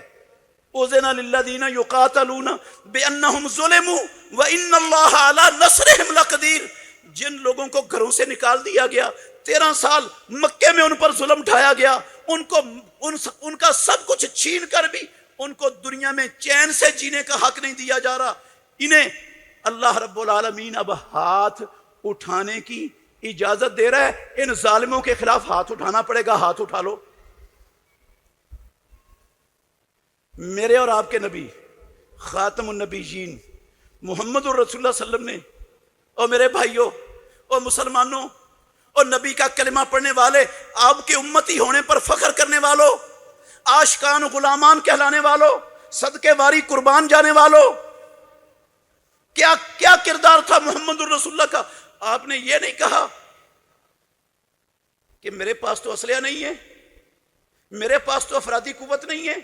اذن للذین یقاتلون بانہم ظلموا وان اللہ علی نصرہم لقدیر. جن لوگوں کو گھروں سے نکال دیا گیا، 13 سال مکے میں ان پر ظلم ڈھایا گیا، ان کا سب کچھ چھین کر بھی ان کو دنیا میں چین سے جینے کا حق نہیں دیا جا رہا. انہیں اللہ رب العالمین اب ہاتھ اٹھانے کی اجازت دے رہا ہے. ان ظالموں کے خلاف ہاتھ اٹھانا پڑے گا. ہاتھ اٹھا لو. میرے اور آپ کے نبی خاتم النبیین محمد الرسول اللہ صلی اللہ علیہ وسلم نے، اور میرے بھائیوں اور مسلمانوں اور نبی کا کلمہ پڑھنے والے، آپ کے امتی ہونے پر فخر کرنے والوں، عاشقان غلامان کہلانے والوں، صدقے واری قربان جانے والوں، کیا کیا کردار تھا محمد الرسول اللہ کا؟ آپ نے یہ نہیں کہا کہ میرے پاس تو اسلحہ نہیں ہے، میرے پاس تو افرادی قوت نہیں ہے،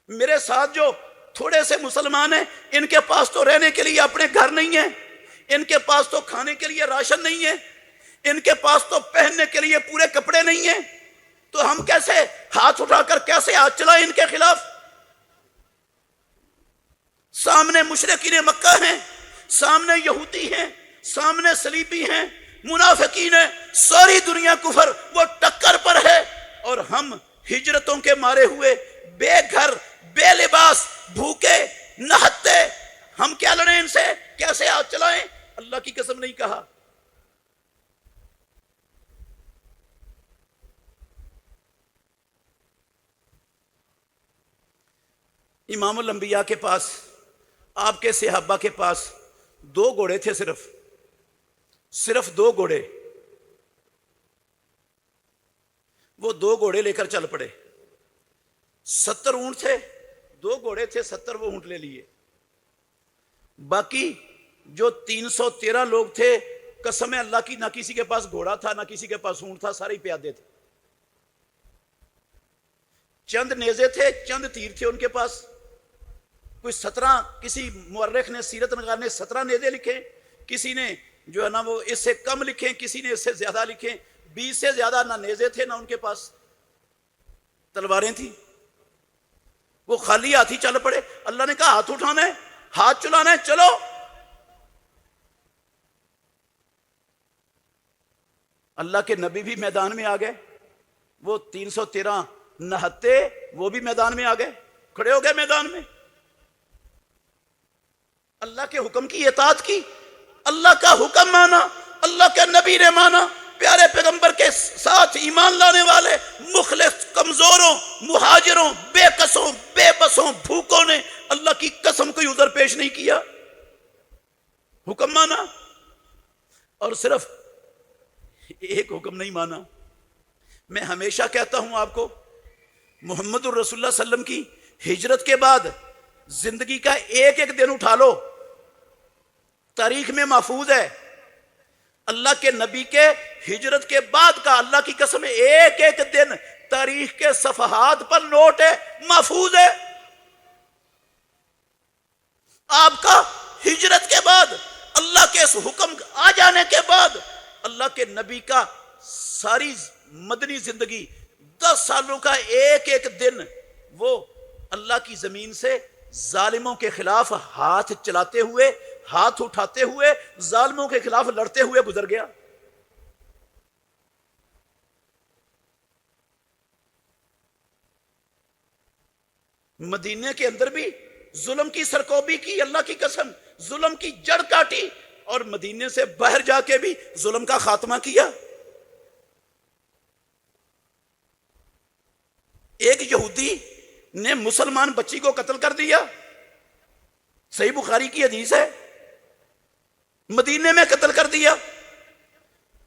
میرے ساتھ جو تھوڑے سے مسلمان ہیں ان کے پاس تو رہنے کے لیے اپنے گھر نہیں ہے، ان کے پاس تو کھانے کے لیے راشن نہیں ہے، ان کے پاس تو پہننے کے لیے پورے کپڑے نہیں ہیں، تو ہم کیسے ہاتھ اٹھا کر کیسے ہاتھ چلائیں ان کے خلاف؟ سامنے مشرکین مکہ ہیں، سامنے یہودی ہیں، سامنے صلیبی ہیں، منافقین ہیں، ساری دنیا کفر وہ ٹکر پر ہے، اور ہم ہجرتوں کے مارے ہوئے بے گھر بے لباس بھوکے نہتے، ہم کیا لڑیں ان سے؟ کیسے ہاتھ چلائیں؟ اللہ کی قسم نہیں کہا۔ امام الانبیاء کے پاس، آپ کے صحابہ کے پاس 2 گھوڑے تھے، صرف 2 گھوڑے، وہ 2 گھوڑے لے کر چل پڑے۔ 70 اونٹ تھے، 2 گھوڑے تھے، 70 وہ اونٹ لے لیے۔ باقی جو 313 لوگ تھے، قسم اللہ کی، نہ کسی کے پاس گھوڑا تھا نہ کسی کے پاس اونٹ تھا، سارے پیادے تھے۔ چند نیزے تھے، چند تیر تھے ان کے پاس۔ کوئی 17، کسی مورخ نے، سیرت نگار نے 17 نیزے لکھے، کسی نے جو ہے نا وہ اس سے کم لکھے، کسی نے اس سے زیادہ لکھے۔ 20 سے زیادہ نہ نیزے تھے نہ ان کے پاس تلواریں تھیں، وہ خالی ہاتھ ہی چل پڑے۔ اللہ نے کہا ہاتھ اٹھانا ہے، ہاتھ چلانا ہے، چلو۔ اللہ کے نبی بھی میدان میں آ گئے، وہ 313 نہتے وہ بھی میدان میں آ گئے، کھڑے ہو گئے میدان میں۔ اللہ کے حکم کی اطاعت کی، اللہ کا حکم مانا، اللہ کے نبی نے مانا، پیارے پیغمبر کے ساتھ ایمان لانے والے مخلص کمزوروں، مہاجروں، بے کسوں، بے بسوں، بھوکوں نے اللہ کی قسم کوئی عذر پیش نہیں کیا، حکم مانا۔ اور صرف ایک حکم نہیں مانا، میں ہمیشہ کہتا ہوں آپ کو، محمد الرسول اللہ صلی اللہ علیہ وسلم کی ہجرت کے بعد زندگی کا ایک ایک دن اٹھا لو، تاریخ میں محفوظ ہے۔ اللہ کے نبی کے ہجرت کے بعد کا اللہ کی قسم ایک ایک دن تاریخ کے صفحات پر نوٹ ہے، محفوظ ہے۔ آپ کا ہجرت کے بعد، اللہ کے اس حکم آ جانے کے بعد، اللہ کے نبی کا ساری مدنی زندگی 10 سالوں کا ایک ایک دن وہ اللہ کی زمین سے ظالموں کے خلاف ہاتھ چلاتے ہوئے، ہاتھ اٹھاتے ہوئے، ظالموں کے خلاف لڑتے ہوئے گزر گیا۔ مدینے کے اندر بھی ظلم کی سرکوبی کی، اللہ کی قسم ظلم کی جڑ کاٹی، اور مدینے سے باہر جا کے بھی ظلم کا خاتمہ کیا۔ ایک یہودی نے مسلمان بچی کو قتل کر دیا، صحیح بخاری کی حدیث ہے، مدینے میں قتل کر دیا۔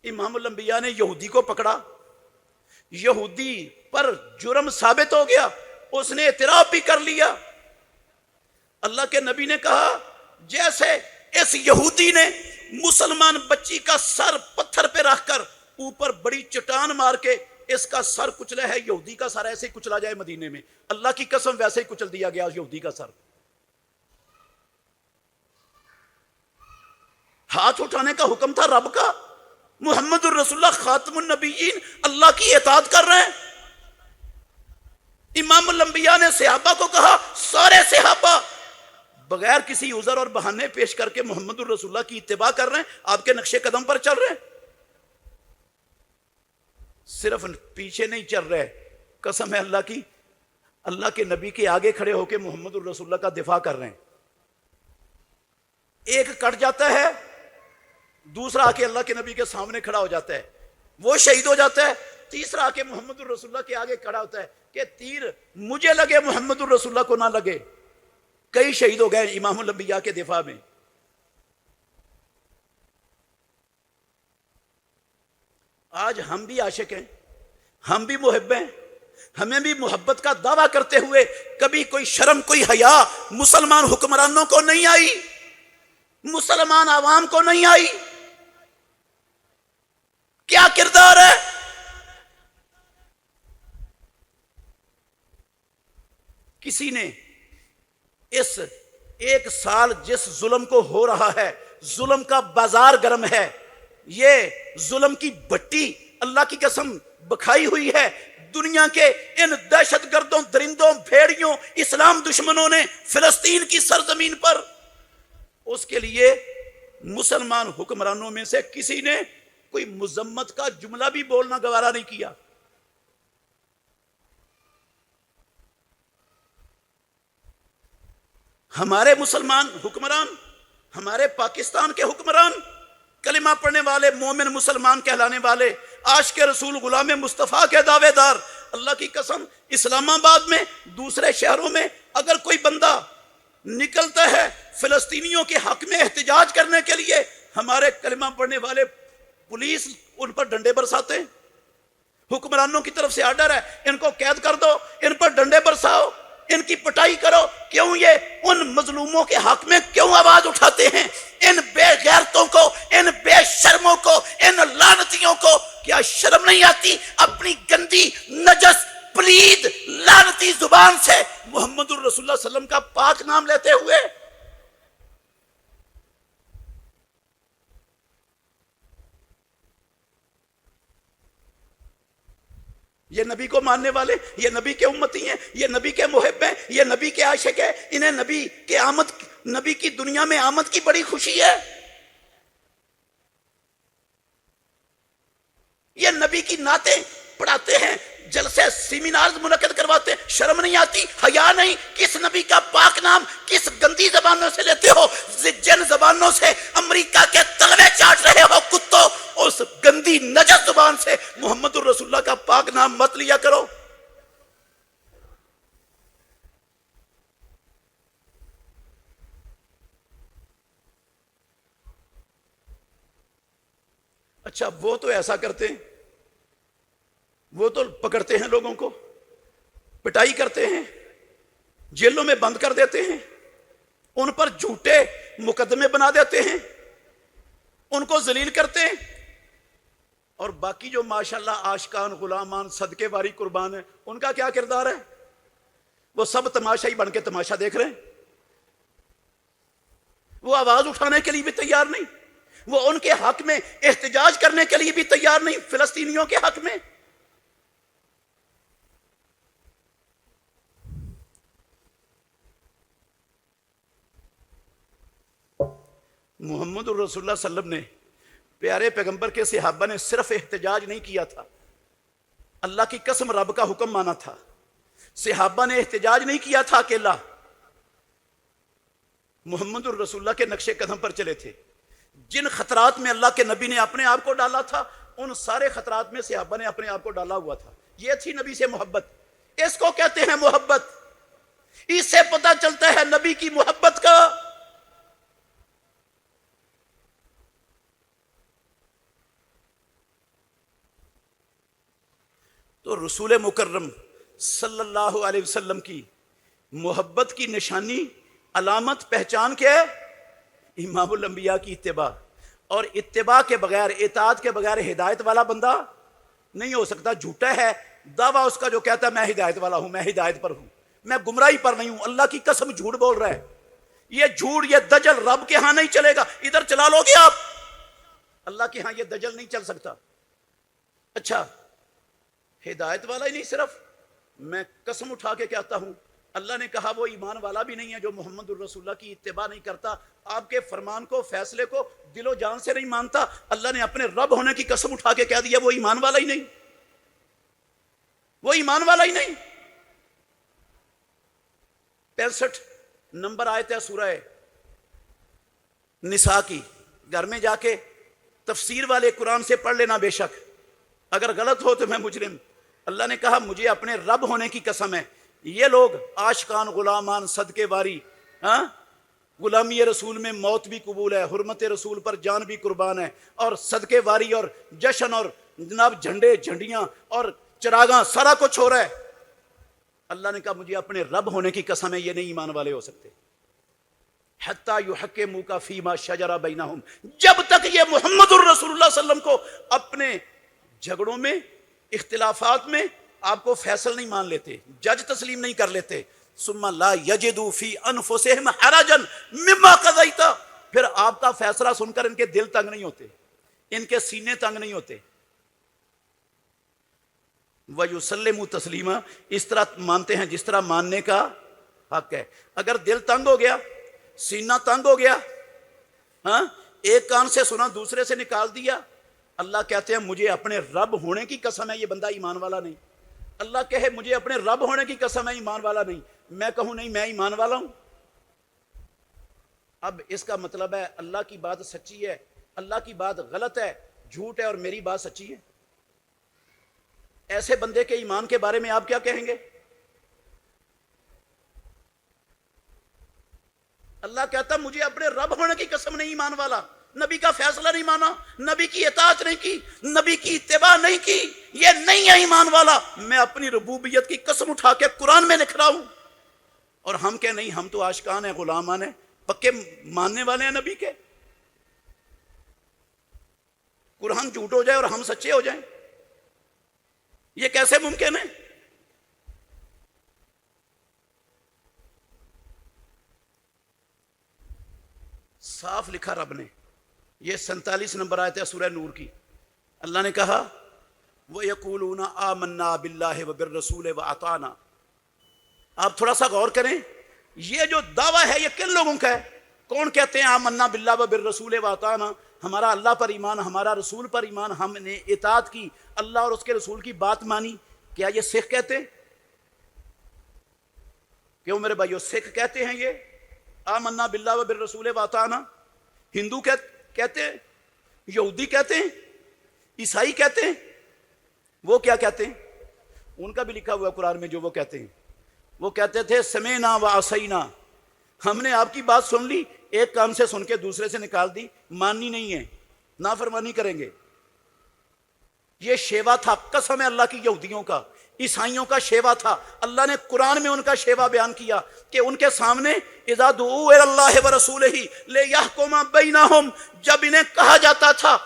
امام الانبیاء نے یہودی کو پکڑا، یہودی پر جرم ثابت ہو گیا، اس نے اعتراف بھی کر لیا۔ اللہ کے نبی نے کہا جیسے اس یہودی نے مسلمان بچی کا سر پتھر پہ رکھ کر اوپر بڑی چٹان مار کے اس کا سر کچلا ہے، یہودی کا سر ایسے ہی کچلا جائے مدینے میں، اللہ کی قسم ویسے ہی کچل دیا گیا یہودی کا سر۔ ہاتھ اٹھانے کا حکم تھا رب کا، محمد الرسول اللہ خاتم النبیین اللہ کی اطاعت کر رہے ہیں۔ امام الانبیاء نے صحابہ کو کہا، سارے صحابہ بغیر کسی عذر اور بہانے پیش کر کے محمد الرسول اللہ کی اتباع کر رہے ہیں، آپ کے نقش قدم پر چل رہے ہیں، صرف پیچھے نہیں چل رہے، قسم ہے اللہ کی، اللہ کے نبی کے آگے کھڑے ہو کے محمد الرسول اللہ کا دفاع کر رہے ہیں۔ ایک کٹ جاتا ہے، دوسرا آ کے اللہ کے نبی کے سامنے کھڑا ہو جاتا ہے، وہ شہید ہو جاتا ہے، تیسرا آ کے محمد الرسول اللہ کے آگے کھڑا ہوتا ہے، کہ تیر مجھے لگے محمد الرسول اللہ کو نہ لگے. کئی شہید ہو گئے امام الانبیاء کے دفاع میں. آج ہم بھی عاشق ہیں, ہم بھی محب ہیں, ہمیں بھی محبت کا دعویٰ کرتے ہوئے کبھی کوئی شرم کوئی حیا مسلمان حکمرانوں کو نہیں آئی, مسلمان عوام کو نہیں آئی. کیا کردار ہے؟ کسی نے اس ایک سال جس ظلم کو ہو رہا ہے, ظلم کا بازار گرم ہے, یہ ظلم کی بٹی اللہ کی قسم بکھائی ہوئی ہے. دنیا کے ان دہشت گردوں, درندوں, بھیڑیوں, اسلام دشمنوں نے فلسطین کی سرزمین پر, اس کے لیے مسلمان حکمرانوں میں سے کسی نے کوئی مذمت کا جملہ بھی بولنا گوارا نہیں کیا. ہمارے مسلمان حکمران, ہمارے پاکستان کے حکمران, کلمہ پڑھنے والے, مومن مسلمان کہلانے والے, عاشق رسول, غلام مصطفیٰ کے دعوے دار, اللہ کی قسم اسلام آباد میں, دوسرے شہروں میں اگر کوئی بندہ نکلتا ہے فلسطینیوں کے حق میں احتجاج کرنے کے لیے, ہمارے کلمہ پڑھنے والے پولیس ان پر ڈنڈے برساتے ہیں. حکمرانوں کی طرف سے آرڈر ہے ان کو قید کر دو, ان پر ڈنڈے برساؤ, ان کی پٹائی کرو. کیوں؟ یہ ان مظلوموں کے حق میں کیوں آواز اٹھاتے ہیں؟ ان بے غیرتوں کو, ان بے شرموں کو, ان لعنتیوں کو کیا شرم نہیں آتی اپنی گندی نجس پلید لعنتی زبان سے محمد الرسول اللہ صلی اللہ علیہ وسلم کا پاک نام لیتے ہوئے؟ یہ نبی کو ماننے والے, یہ نبی کے امتی ہیں, یہ نبی کے محب ہیں, یہ نبی کے عاشق ہیں, انہیں نبی کے آمد, نبی کی دنیا میں آمد کی بڑی خوشی ہے. یہ نبی کی نعتیں پڑھاتے ہیں, جلسے سیمینارز منعقد کرواتے ہیں. شرم نہیں آتی, حیا نہیں؟ کس نبی کا پاک نام کس گندی زبانوں سے لیتے ہو؟ جن زبانوں سے امریکہ کے تلوے چاٹ رہے ہو کتوں, اس گندی نجس زبان سے محمد الرسول اللہ کا پاک نام مت لیا کرو. اچھا وہ تو ایسا کرتے ہیں, وہ تو پکڑتے ہیں لوگوں کو, پٹائی کرتے ہیں, جیلوں میں بند کر دیتے ہیں, ان پر جھوٹے مقدمے بنا دیتے ہیں, ان کو ذلیل کرتے ہیں. اور باقی جو ماشاءاللہ عاشقان, غلامان, صدقے واری, قربان ہیں, ان کا کیا کردار ہے؟ وہ سب تماشائی بن کے تماشا دیکھ رہے ہیں. وہ آواز اٹھانے کے لیے بھی تیار نہیں, وہ ان کے حق میں احتجاج کرنے کے لیے بھی تیار نہیں, فلسطینیوں کے حق میں. محمد الرسول اللہ صلی اللہ علیہ وسلم نے, پیارے پیغمبر کے صحابہ نے صرف احتجاج نہیں کیا تھا, اللہ کی قسم رب کا حکم مانا تھا. صحابہ نے احتجاج نہیں کیا تھا اکیلا, محمد الرسول اللہ کے نقش قدم پر چلے تھے. جن خطرات میں اللہ کے نبی نے اپنے آپ کو ڈالا تھا, ان سارے خطرات میں صحابہ نے اپنے آپ کو ڈالا ہوا تھا. یہ تھی نبی سے محبت, اس کو کہتے ہیں محبت. اس سے پتہ چلتا ہے نبی کی محبت کا. تو رسول مکرم صلی اللہ علیہ وسلم کی محبت کی نشانی, علامت, پہچان کیا ہے؟ امام الانبیاء کی اتباع. اور اتباع کے بغیر, اطاعت کے بغیر ہدایت والا بندہ نہیں ہو سکتا. جھوٹا ہے دعویٰ اس کا جو کہتا ہے میں ہدایت والا ہوں, میں ہدایت پر ہوں, میں گمراہی پر نہیں ہوں. اللہ کی قسم جھوٹ بول رہا ہے. یہ جھوٹ, یہ دجل رب کے ہاں نہیں چلے گا. ادھر چلا لو گے آپ, اللہ کے ہاں یہ دجل نہیں چل سکتا. اچھا ہدایت والا ہی نہیں, صرف میں قسم اٹھا کے کہتا ہوں, اللہ نے کہا وہ ایمان والا بھی نہیں ہے جو محمد الرسول اللہ کی اتباع نہیں کرتا, آپ کے فرمان کو, فیصلے کو دل و جان سے نہیں مانتا. اللہ نے اپنے رب ہونے کی قسم اٹھا کے کہہ دیا وہ ایمان والا ہی نہیں, وہ ایمان والا ہی نہیں. 65 نمبر آیت ہے سورہ نساء کی, گھر میں جا کے تفسیر والے قرآن سے پڑھ لینا. بے شک اگر غلط ہو تو میں مجرم, اللہ نے کہا مجھے اپنے رب ہونے کی قسم ہے، یہ لوگ عاشقان غلامان صدقے واری، غلامی رسول میں موت بھی قبول ہے، حرمت رسول پر جان بھی قربان ہے، اور صدقے واری اور جشن اور جناب جھنڈے جھنڈیاں اور چراغاں سارا کچھ ہو رہا ہے۔ اللہ نے کہا مجھے اپنے رب ہونے کی قسم ہے یہ نہیں ایمان والے ہو سکتے۔ حتی یحکموک فیما شجر بینہم، جب تک یہ محمد الرسول اللہ صلی اللہ علیہ وسلم کو اپنے جھگڑوں میں اختلافات میں آپ کو فیصل نہیں مان لیتے، جج تسلیم نہیں کر لیتے، ثم لا یجدوا فی انفسہم حرجا مما قضیت، پھر آپ کا فیصلہ سن کر ان کے دل تنگ نہیں ہوتے، ان کے سینے تنگ نہیں ہوتے، وَيُسَلِّمُ تسلیما، اس طرح مانتے ہیں جس طرح ماننے کا حق ہے۔ اگر دل تنگ ہو گیا، سینہ تنگ ہو گیا، ایک کان سے سنا دوسرے سے نکال دیا، اللہ کہتے ہیں مجھے اپنے رب ہونے کی قسم ہے یہ بندہ ایمان والا نہیں۔ اللہ کہے مجھے اپنے رب ہونے کی قسم ہے ایمان والا نہیں، میں کہوں نہیں میں ایمان والا ہوں۔ اب اس کا مطلب ہے اللہ کی بات سچی ہے، اللہ کی بات غلط ہے، جھوٹ ہے، اور میری بات سچی ہے۔ ایسے بندے کے ایمان کے بارے میں آپ کیا کہیں گے؟ اللہ کہتا مجھے اپنے رب ہونے کی قسم نہیں ایمان والا، نبی کا فیصلہ نہیں مانا، نبی کی اطاعت نہیں کی، نبی کی اتباع نہیں کی، یہ نہیں ہے ایمان والا۔ میں اپنی ربوبیت کی قسم اٹھا کے قرآن میں لکھ رہا ہوں، اور ہم کہ نہیں ہم تو عاشقان ہیں غلامان ہیں، پکے ماننے والے ہیں نبی کے۔ قرآن جھوٹ ہو جائے اور ہم سچے ہو جائیں، یہ کیسے ممکن ہے؟ صاف لکھا رب نے، یہ 47 نمبر آیت ہے سورہ نور کی۔ اللہ نے کہا وَيَقُولُونَ آمَنَّا بِاللَّهِ وَبِالرَّسُولِ وَأَطَعْنَا۔ آپ تھوڑا سا غور کریں، یہ جو دعویٰ ہے یہ کن لوگوں کا ہے؟ کون کہتے ہیں آمنا باللہ وبالرسول وأطعنا، ہمارا اللہ پر ایمان، ہمارا رسول پر ایمان، ہم نے اطاعت کی، اللہ اور اس کے رسول کی بات مانی؟ کیا یہ سکھ کہتے ہیں؟ کیوں میرے بھائیو سکھ کہتے ہیں یہ آمنا باللہ وبالرسول وأطعنا؟ ہندو کہتے ہیں، یہودی کہتے ہیں، عیسائی کہتے ہیں، وہ کیا کہتے ہیں؟ ان کا بھی لکھا ہوا قرآن میں جو وہ کہتے ہیں، وہ کہتے تھے سمعنا وعصینا، ہم نے آپ کی بات سن لی، ایک کان سے سن کے دوسرے سے نکال دی، ماننی نہیں ہے، نافرمانی کریں گے۔ یہ شیوا تھا، قسم ہے اللہ کی، یہودیوں کا عیسائیوں کا شیوا تھا۔ اللہ نے قرآن میں ان کا شیوا بیان کیا کہ ان کے سامنے اذا دعوا الی اللہ ورسولہ لیحکم بینہم، جب انہیں کہا جاتا تھا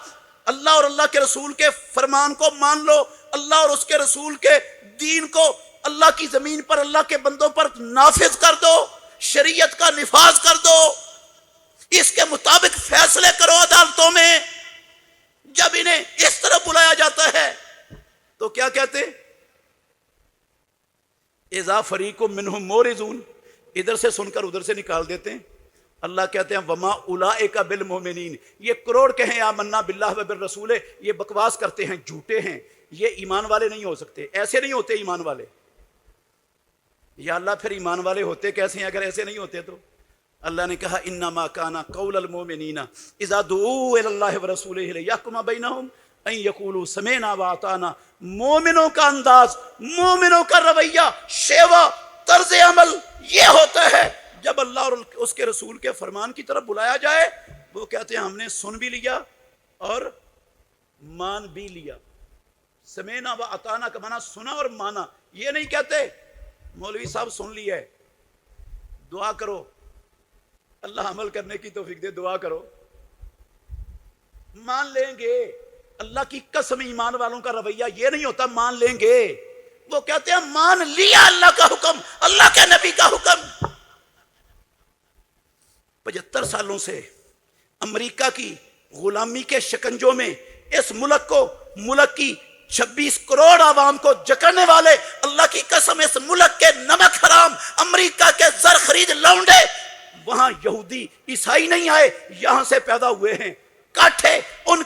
اللہ اور اللہ کے رسول کے فرمان کو مان لو، اللہ اور اس کے رسول کے دین کو اللہ کی زمین پر اللہ کے بندوں پر نافذ کر دو، شریعت کا نفاذ کر دو، اس کے مطابق فیصلے کرو عدالتوں میں، جب انہیں اس طرح بلایا جاتا ہے تو کیا کہتے ہیں؟ اذا فریق منہم مورزون، ادھر سے سن کر ادھر سے نکال دیتے ہیں۔ اللہ کہتے ہیں وما اولئک بالمؤمنین، یہ کروڑ کہیں آمنا باللہ وبالرسول، یہ بکواس کرتے ہیں، جھوٹے ہیں، یہ ایمان والے نہیں ہو سکتے، ایسے نہیں ہوتے ایمان والے۔ یا اللہ پھر ایمان والے ہوتے کیسے ہیں اگر ایسے نہیں ہوتے تو؟ اللہ نے کہا انما کان قول المؤمنین اذا دعوا الی اللہ ورسولہ لیحکم بینہم ان یقولوا سمعنا واطعنا۔ مومنوں کا انداز، مومنوں کا رویہ، شیوا، طرز عمل یہ ہوتا ہے جب اللہ اور اس کے رسول کے فرمان کی طرف بلایا جائے، وہ کہتے ہیں ہم نے سن بھی لیا اور مان بھی لیا۔ سمعنا واطعنا کا معنی سنا اور مانا، یہ نہیں کہتے مولوی صاحب سن لیا ہے، دعا کرو اللہ عمل کرنے کی توفیق دے، دعا کرو، مان لیں گے۔ اللہ کی قسم ایمان والوں کا رویہ یہ نہیں ہوتا مان لیں گے، وہ کہتے ہیں مان لیا اللہ کا حکم، اللہ کے نبی کا حکم۔ 75 سالوں سے امریکہ کی غلامی کے شکنجوں میں اس ملک کو، ملک کی 26 کروڑ عوام کو جکڑنے والے، اللہ کی قسم اس ملک کے نمک حرام امریکہ کے زر خرید لونڈے، وہاں یہودی عیسائی نہیں آئے، یہاں سے پیدا ہوئے ہیں، کاٹھے ان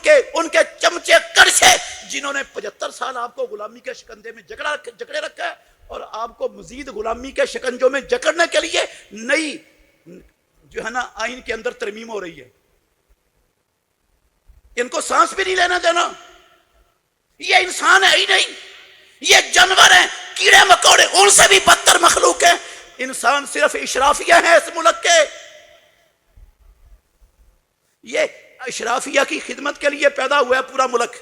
کے چمچے کڑچے، جنہوں نے 75 سال آپ کو غلامی کے شکنجے میں جکڑے رکھا ہے، اور آپ کو مزید غلامی کے شکنجوں میں جکڑنے کے لیے نئی جو ہے نا آئین کے اندر ترمیم ہو رہی ہے۔ ان کو سانس بھی نہیں لینا دینا، یہ انسان ہے ہی نہیں، یہ جانور ہیں، کیڑے مکوڑے، ان سے بھی بدتر مخلوق ہیں. انسان صرف اشرافیہ ہیں اس ملک کے. یہ اشرافیہ کی خدمت کے لیے پیدا ہوا ہے پورا ملک.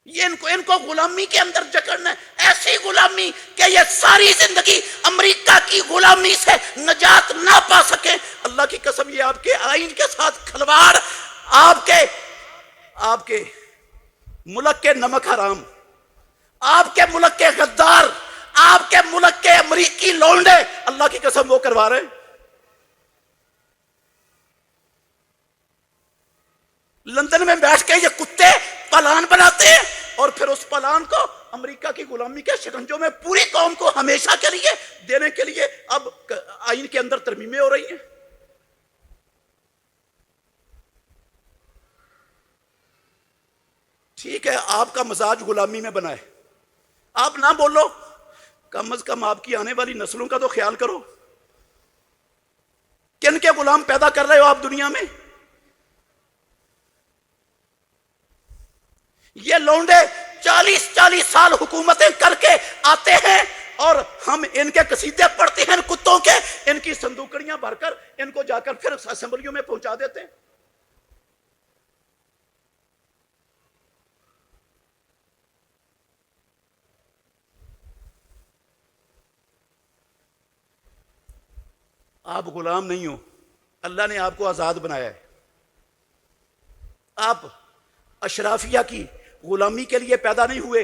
یہ ان کو غلامی کے اندر جکڑنا ہے، ایسی غلامی کہ یہ ساری زندگی امریکہ کی غلامی سے نجات نہ پا سکے. اللہ کی قسم، یہ آپ کے آئین کے ساتھ کھلواڑ، آپ کے ملک کے نمک حرام، آپ کے ملک کے غدار، آپ کے ملک کے امریکی لونڈے، اللہ کی قسم وہ کروا رہے ہیں. لندن میں بیٹھ کے یہ کتے پلان بناتے ہیں اور پھر اس پلان کو امریکہ کی غلامی کے شکنجوں میں پوری قوم کو ہمیشہ کے لیے دینے کے لیے اب آئین کے اندر ترمیمیں ہو رہی ہیں. ٹھیک ہے، آپ کا مزاج غلامی میں بنا ہے، آپ نہ بولو، کم از کم آپ کی آنے والی نسلوں کا تو خیال کرو. کن کے غلام پیدا کر رہے ہو آپ دنیا میں؟ یہ لونڈے 40 سال حکومتیں کر کے آتے ہیں اور ہم ان کے قصیدے پڑھتے ہیں کتوں کے، ان کی صندوقڑیاں بھر کر ان کو جا کر پھر اسمبلیوں میں پہنچا دیتے ہیں. آپ غلام نہیں ہو، اللہ نے آپ کو آزاد بنایا ہے. آپ اشرافیہ کی غلامی کے لیے پیدا نہیں ہوئے،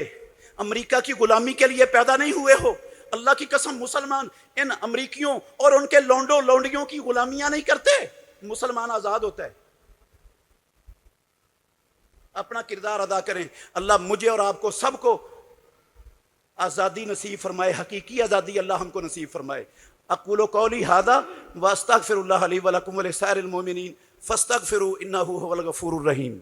امریکہ کی غلامی کے لیے پیدا نہیں ہوئے ہو. اللہ کی قسم، مسلمان ان امریکیوں اور ان کے لونڈوں لونڈیوں کی غلامیاں نہیں کرتے. مسلمان آزاد ہوتا ہے. اپنا کردار ادا کریں. اللہ مجھے اور آپ کو سب کو آزادی نصیب فرمائے، حقیقی آزادی اللہ ہم کو نصیب فرمائے. اقول قولی ھذا واستغفر اللہ لی ولکم ولسائر المؤمنین فاستغفروا انہ ھو الغفور الرحیم.